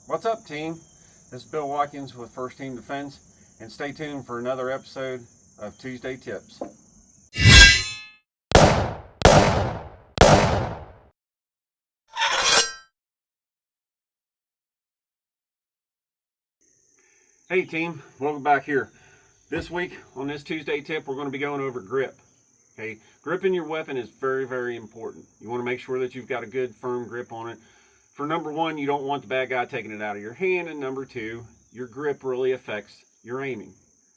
What's up, team? This is Bill Watkins with First Team Defense, and stay tuned for another episode of Tuesday Tips. Hey team, welcome back here. This week on this Tuesday tip, we're going to be going over grip. Okay, gripping your weapon is very, very important. You want to make sure that you've got a good firm grip on it. For number one, you don't want the bad guy taking it out of your hand, and number two, your grip really affects your aiming.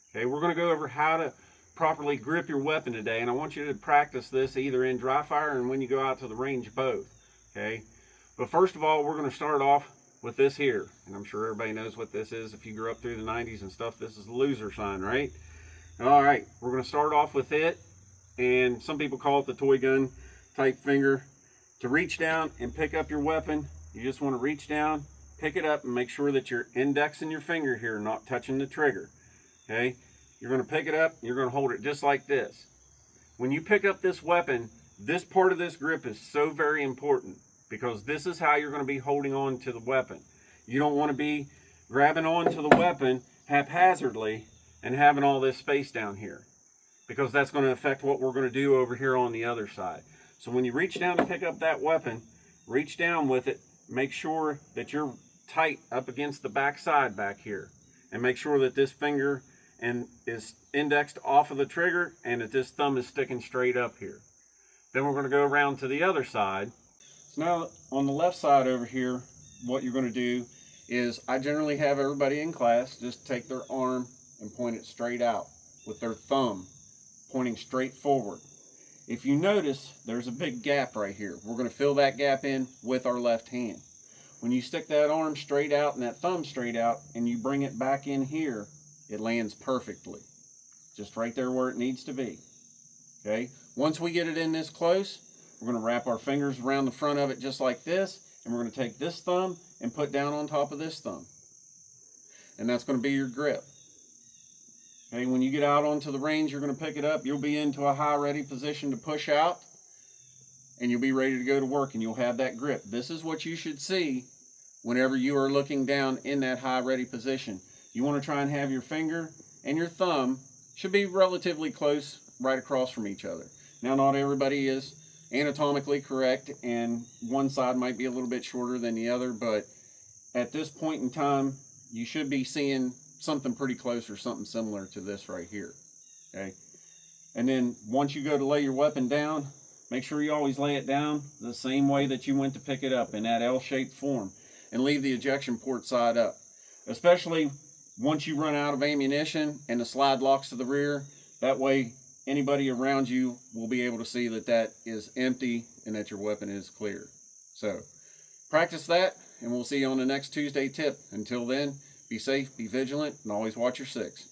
Okay, we're going to go over how to properly grip your weapon today, and I want you to practice this either in dry fire and when you go out to the range, both. Okay, but first of all, we're going to start off with this here, and I'm sure everybody knows what this is. If you grew up through the 90s and stuff, this is the loser sign, right? All right, we're going to start off with it, and some people call it the toy gun type finger. To reach down and pick up your weapon, you just want to reach down, pick it up, and make sure that your index and your finger here are not touching the trigger. Okay, you're going to pick it up, you're going to hold it just like this. When you pick up this weapon, this part of this grip is so very important, because this is how you're going to be holding on to the weapon. You don't want to be grabbing onto the weapon haphazardly and having all this space down here, because that's going to affect what we're going to do over here on the other side. So when you reach down to pick up that weapon, reach down with it, make sure that you're tight up against the back side back here, and make sure that this finger is indexed off of the trigger and that this thumb is sticking straight up here. Then we're going to go around to the other side. So now on the left side over here, what you're going to do is, I generally have everybody in class just take their arm and point it straight out with their thumb pointing straight forward. If you notice, there's a big gap right here. We're going to fill that gap in with our left hand. When you stick that arm straight out and that thumb straight out and you bring it back in here, it lands perfectly. Just right there where it needs to be. Okay? Once we get it in this close, we're going to wrap our fingers around the front of it just like this, and we're going to take this thumb and put down on top of this thumb. And that's going to be your grip. Okay, when you get out onto the range, you're going to pick it up, you'll be into a high ready position to push out, and you'll be ready to go to work, and you'll have that grip. This is what you should see whenever you are looking down in that high ready position. You want to try and have your finger and your thumb should be relatively close, right across from each other. Now, not everybody is anatomically correct, and one side might be a little bit shorter than the other, but at this point in time, you should be seeing something pretty close or something similar to this right here. Okay, and then once you go to lay your weapon down, make sure you always lay it down the same way that you went to pick it up, in that L-shaped form, and leave the ejection port side up. Especially once you run out of ammunition and the slide locks to the rear, that way anybody around you will be able to see that that is empty and that your weapon is clear. So practice that, and we'll see you on the next Tuesday tip. Until then, be safe, be vigilant, and always watch your six.